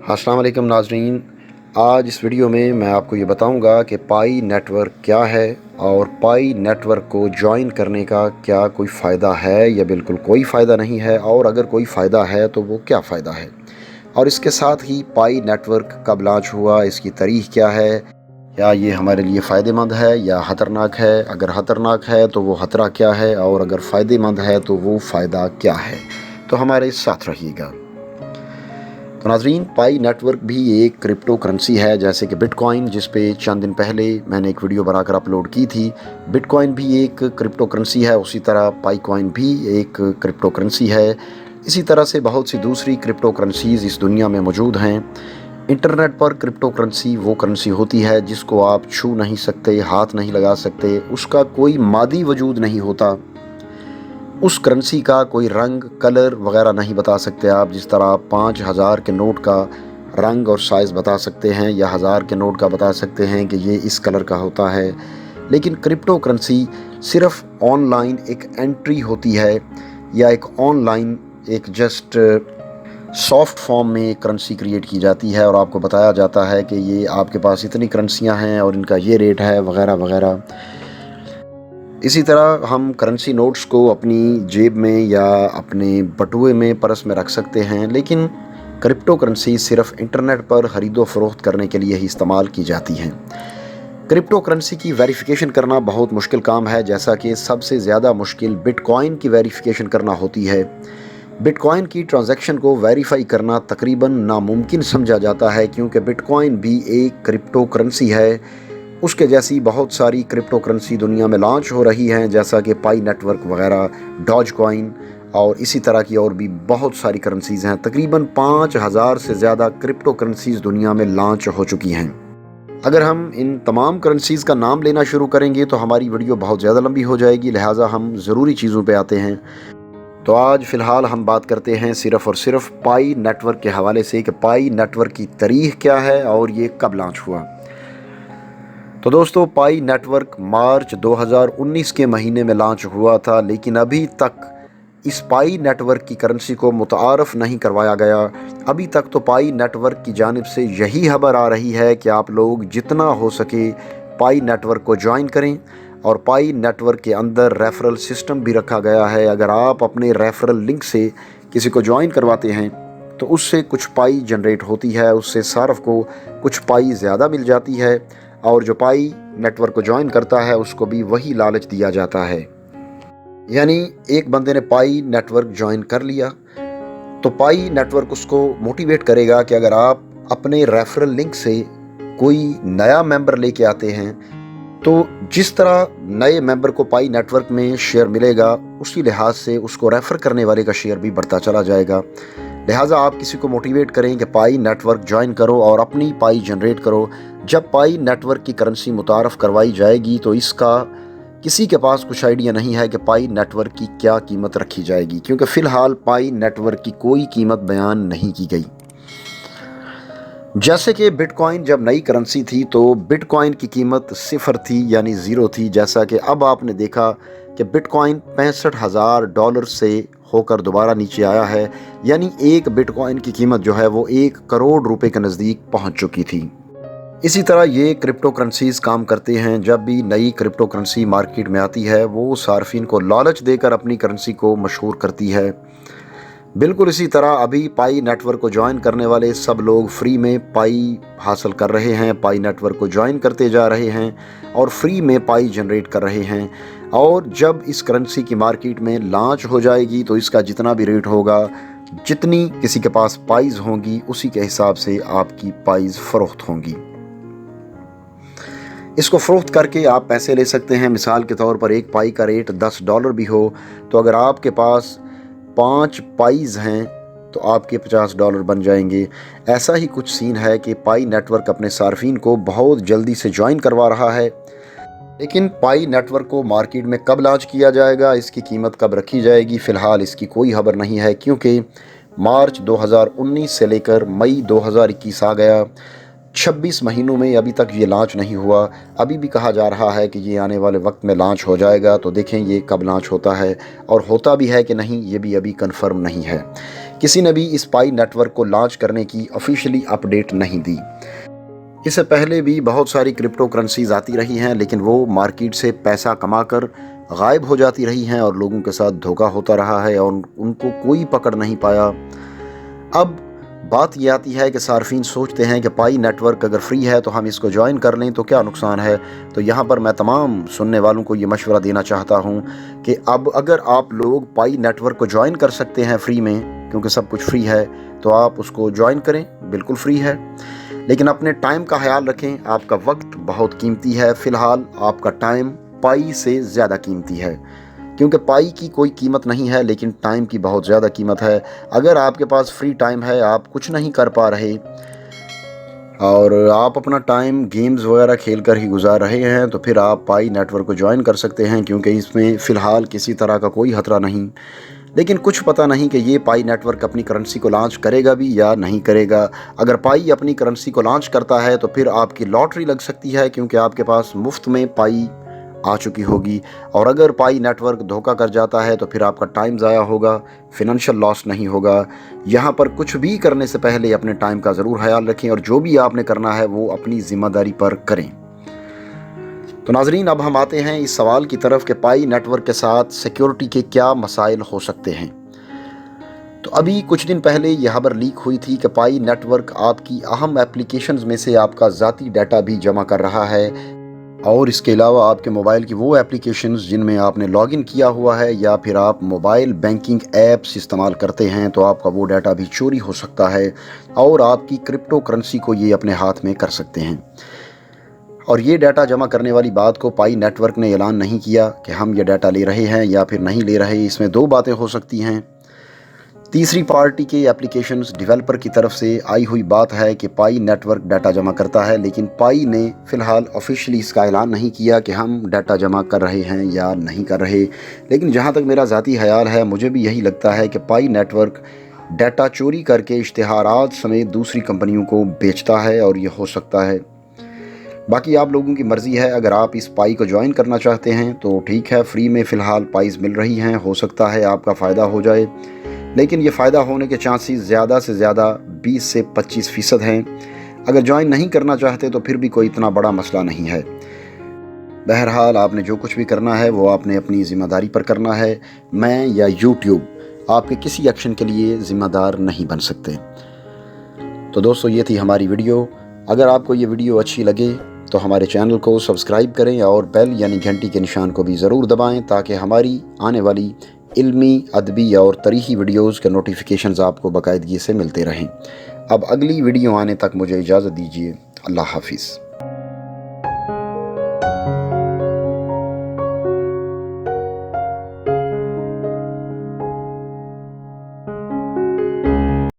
अस्सलाम वालेकुम नाज़रीन। आज इस वीडियो में मैं आपको ये बताऊंगा कि पाई नेटवर्क क्या है और पाई नेटवर्क को ज्वाइन करने का क्या कोई फ़ायदा है या बिल्कुल कोई फ़ायदा नहीं है, और अगर कोई फ़ायदा है तो वो क्या फ़ायदा है। और इसके साथ ही पाई नेटवर्क कब लॉन्च हुआ, इसकी तारीख़ क्या है, क्या ये हमारे लिए फ़ायदेमंद है या ख़तरनाक है, अगर ख़तरनाक है तो वो ख़तरा क्या है, और अगर फ़ायदेमंद है तो वो फ़ायदा क्या है। तो हमारे साथ रहिएगा। तो नाज़रीन, पाई नेटवर्क भी एक क्रिप्टो करेंसी है, जैसे कि बिटकॉइन, जिस पे चंद दिन पहले मैंने एक वीडियो बनाकर अपलोड की थी। बिटकॉइन भी एक क्रिप्टो करेंसी है, उसी तरह पाई कॉइन भी एक क्रिप्टो करेंसी है। इसी तरह से बहुत सी दूसरी क्रिप्टो करेंसीज़ इस दुनिया में मौजूद हैं। इंटरनेट पर क्रिप्टो करेंसी वो करेंसी होती है जिसको आप छू नहीं सकते, हाथ नहीं लगा सकते, उसका कोई मादी वजूद नहीं होता, उस करेंसी का कोई रंग, कलर वगैरह नहीं बता सकते आप। जिस तरह आप 5,000 के नोट का रंग और साइज़ बता सकते हैं या 1000 के नोट का बता सकते हैं कि ये इस कलर का होता है, लेकिन क्रिप्टो करेंसी सिर्फ ऑनलाइन एक एंट्री होती है या एक ऑनलाइन एक जस्ट सॉफ्ट फॉर्म में करेंसी क्रिएट की जाती है और आपको बताया जाता है कि ये आपके पास इतनी करेंसियाँ हैं और इनका ये रेट है वगैरह वगैरह। इसी तरह हम करेंसी नोट्स को अपनी जेब में या अपने बटुए में, पर्स में रख सकते हैं, लेकिन क्रिप्टो करेंसी सिर्फ इंटरनेट पर ख़रीदो फरोख्त करने के लिए ही इस्तेमाल की जाती हैं। क्रिप्टो करेंसी की वेरिफिकेशन करना बहुत मुश्किल काम है, जैसा कि सबसे ज़्यादा मुश्किल बिटकॉइन की वेरिफिकेशन करना होती है। बिटकॉइन की ट्रांजैक्शन को वेरीफाई करना तकरीबन नामुमकिन समझा जाता है, क्योंकि बिटकॉइन भी एक क्रिप्टो करेंसी है। उसके जैसी बहुत सारी क्रिप्टो करेंसी दुनिया में लॉन्च हो रही हैं, जैसा कि पाई नेटवर्क वगैरह, डॉज कॉइन और इसी तरह की और भी बहुत सारी करेंसीज़ हैं। तकरीबन 5,000 से ज़्यादा क्रिप्टो करेंसीज़ दुनिया में लॉन्च हो चुकी हैं। अगर हम इन तमाम करेंसीज़ का नाम लेना शुरू करेंगे तो हमारी वीडियो बहुत ज़्यादा लंबी हो जाएगी, लिहाजा हम ज़रूरी चीज़ों पे आते हैं। तो आज फ़िलहाल हम बात करते हैं सिर्फ़ और सिर्फ पाई नेटवर्क के हवाले से कि पाई नेटवर्क की तारीख़ क्या है और ये कब लॉन्च हुआ। तो दोस्तों, पाई नेटवर्क मार्च 2019 के महीने में लॉन्च हुआ था, लेकिन अभी तक इस पाई नेटवर्क की करेंसी को मुतारफ़ नहीं करवाया गया। अभी तक तो पाई नेटवर्क की जानिब से यही खबर आ रही है कि आप लोग जितना हो सके पाई नेटवर्क को ज्वाइन करें, और पाई नेटवर्क के अंदर रेफरल सिस्टम भी रखा गया है। अगर आप अपने रेफरल लिंक से किसी को ज्वाइन करवाते हैं तो उससे कुछ पाई जनरेट होती है, उससे सार्फ को कुछ पाई ज़्यादा मिल जाती है, और जो पाई नेटवर्क को ज्वाइन करता है उसको भी वही लालच दिया जाता है। यानी एक बंदे ने पाई नेटवर्क ज्वाइन कर लिया तो पाई नेटवर्क उसको मोटिवेट करेगा कि अगर आप अपने रेफरल लिंक से कोई नया मेंबर लेके आते हैं तो जिस तरह नए मेंबर को पाई नेटवर्क में शेयर मिलेगा, उसी लिहाज से उसको रेफ़र करने वाले का शेयर भी बढ़ता चला जाएगा। लिहाजा आप किसी को मोटिवेट करें कि पाई नेटवर्क ज्वाइन करो और अपनी पाई जनरेट करो। जब पाई नेटवर्क की करेंसी मुतारफ़ करवाई जाएगी तो इसका किसी के पास कुछ आइडिया नहीं है कि पाई नेटवर्क की क्या कीमत रखी जाएगी, क्योंकि फ़िलहाल पाई नेटवर्क की कोई कीमत बयान नहीं की गई। जैसे कि बिटकॉइन जब नई करेंसी थी तो बिटकॉइन की कीमत 0 थी, यानी ज़ीरो थी। जैसा कि अब आपने देखा कि बिटकॉइन $65,000 से होकर दोबारा नीचे आया है, यानी एक बिटकॉइन की कीमत जो है वो 1 करोड़ रुपए के नज़दीक पहुंच चुकी थी। इसी तरह ये क्रिप्टो करेंसीज़ काम करते हैं। जब भी नई क्रिप्टो करेंसी मार्केट में आती है वो सार्फिन को लालच देकर अपनी करेंसी को मशहूर करती है। बिल्कुल इसी तरह अभी पाई नेटवर्क को ज्वाइन करने वाले सब लोग फ्री में पाई हासिल कर रहे हैं, पाई नेटवर्क को ज्वाइन करते जा रहे हैं और फ्री में पाई जनरेट कर रहे हैं। और जब इस करेंसी की मार्केट में लॉन्च हो जाएगी तो इसका जितना भी रेट होगा, जितनी किसी के पास पाइज़ होंगी, उसी के हिसाब से आपकी पाइज़ फ़रोख्त होंगी। इसको फ़रोख्त करके आप पैसे ले सकते हैं। मिसाल के तौर पर एक पाई का रेट $10 भी हो तो अगर आपके पास 5 पाइज़ हैं तो आपके $50 बन जाएंगे। ऐसा ही कुछ सीन है कि पाई नेटवर्क अपने सार्फिन को बहुत जल्दी से ज्वाइन करवा रहा है, लेकिन पाई नेटवर्क को मार्केट में कब लॉन्च किया जाएगा, इसकी कीमत कब रखी जाएगी, फ़िलहाल इसकी कोई खबर नहीं है। क्योंकि मार्च 2019 से लेकर मई 2021 आ गया, 26 महीनों में अभी तक ये लॉन्च नहीं हुआ। अभी भी कहा जा रहा है कि ये आने वाले वक्त में लॉन्च हो जाएगा, तो देखें ये कब लॉन्च होता है और होता भी है कि नहीं, ये भी अभी कंफर्म नहीं है। किसी ने भी इस पाई नेटवर्क को लॉन्च करने की ऑफिशियली अपडेट नहीं दी। इससे पहले भी बहुत सारी क्रिप्टो करेंसीज आती रही हैं, लेकिन वो मार्केट से पैसा कमाकर गायब हो जाती रही हैं और लोगों के साथ धोखा होता रहा है और उनको कोई पकड़ नहीं पाया। अब बात ये आती है कि सार्फिन सोचते हैं कि पाई नेटवर्क अगर फ्री है तो हम इसको ज्वाइन कर लें तो क्या नुकसान है। तो यहाँ पर मैं तमाम सुनने वालों को ये मशवरा देना चाहता हूँ कि अब अगर आप लोग पाई नेटवर्क को ज्वाइन कर सकते हैं फ्री में, क्योंकि सब कुछ फ्री है, तो आप उसको ज्वाइन करें, बिल्कुल फ्री है। लेकिन अपने टाइम का ख्याल रखें, आपका वक्त बहुत कीमती है। फ़िलहाल आपका टाइम पाई से ज़्यादा कीमती है, क्योंकि पाई की कोई कीमत नहीं है लेकिन टाइम की बहुत ज़्यादा कीमत है। अगर आपके पास फ्री टाइम है, आप कुछ नहीं कर पा रहे और आप अपना टाइम गेम्स वगैरह खेल कर ही गुजार रहे हैं, तो फिर आप पाई नेटवर्क को ज्वाइन कर सकते हैं, क्योंकि इसमें फ़िलहाल किसी तरह का कोई खतरा नहीं। लेकिन कुछ पता नहीं कि ये पाई नेटवर्क अपनी करेंसी को लॉन्च करेगा भी या नहीं करेगा। अगर पाई अपनी करेंसी को लॉन्च करता है तो फिर आपकी लॉटरी लग सकती है, क्योंकि आपके पास मुफ्त में पाई आ चुकी होगी। और अगर पाई नेटवर्क धोखा कर जाता है तो फिर आपका टाइम ज़ाया होगा, फिनंशियल लॉस नहीं होगा। यहाँ पर कुछ भी करने से पहले अपने टाइम का ज़रूर ख्याल रखें और जो भी आपने करना है वो अपनी ज़िम्मेदारी पर करें। तो नाज़रीन, अब हम आते हैं इस सवाल की तरफ कि पाई नेटवर्क के साथ सिक्योरिटी के क्या मसाइल हो सकते हैं। तो अभी कुछ दिन पहले यह खबर लीक हुई थी कि पाई नेटवर्क आपकी अहम एप्लीकेशंस में से आपका ज़ाती डाटा भी जमा कर रहा है, और इसके अलावा आपके मोबाइल की वो एप्लीकेशंस जिनमें आपने लॉगिन किया हुआ है या फिर आप मोबाइल बैंकिंग ऐप्स इस्तेमाल करते हैं, तो आपका वो डाटा भी चोरी हो सकता है और आपकी क्रिप्टो करेंसी को ये अपने हाथ में कर सकते हैं। और ये डाटा जमा करने वाली बात को पाई नेटवर्क ने ऐलान नहीं किया कि हम ये डाटा ले रहे हैं या फिर नहीं ले रहे। इसमें दो बातें हो सकती हैं। तीसरी पार्टी के एप्लीकेशंस डेवलपर की तरफ से आई हुई बात है कि पाई नेटवर्क डाटा जमा करता है, लेकिन पाई ने फ़िलहाल ऑफिशियली इसका ऐलान नहीं किया कि हम डाटा जमा कर रहे हैं या नहीं कर रहे। लेकिन जहाँ तक मेरा ज़ाती ख्याल है, मुझे भी यही लगता है कि पाई नेटवर्क डाटा चोरी करके इश्तिहारात समेत दूसरी कंपनियों को बेचता है और ये हो सकता है। बाकी आप लोगों की मर्ज़ी है। अगर आप इस पाई को ज्वाइन करना चाहते हैं तो ठीक है, फ्री में फ़िलहाल पाइज़ मिल रही हैं, हो सकता है आपका फ़ायदा हो जाए, लेकिन ये फ़ायदा होने के चांसेस ज़्यादा से ज़्यादा 20 से 25% हैं। अगर ज्वाइन नहीं करना चाहते तो फिर भी कोई इतना बड़ा मसला नहीं है। बहरहाल आपने जो कुछ भी करना है वो आपने अपनी ज़िम्मेदारी पर करना है। मैं या यूट्यूब आपके किसी एक्शन के लिए ज़िम्मेदार नहीं बन सकते। तो दोस्तों, ये थी हमारी वीडियो। अगर आपको ये वीडियो अच्छी लगे तो हमारे चैनल को सब्सक्राइब करें और बेल यानी घंटी के निशान को भी ज़रूर दबाएं, ताकि हमारी आने वाली इल्मी, अदबी और तरीही वीडियोज़ के नोटिफिकेशंस आपको बाकायदगी से मिलते रहें। अब अगली वीडियो आने तक मुझे इजाज़त दीजिए। अल्लाह हाफिज़।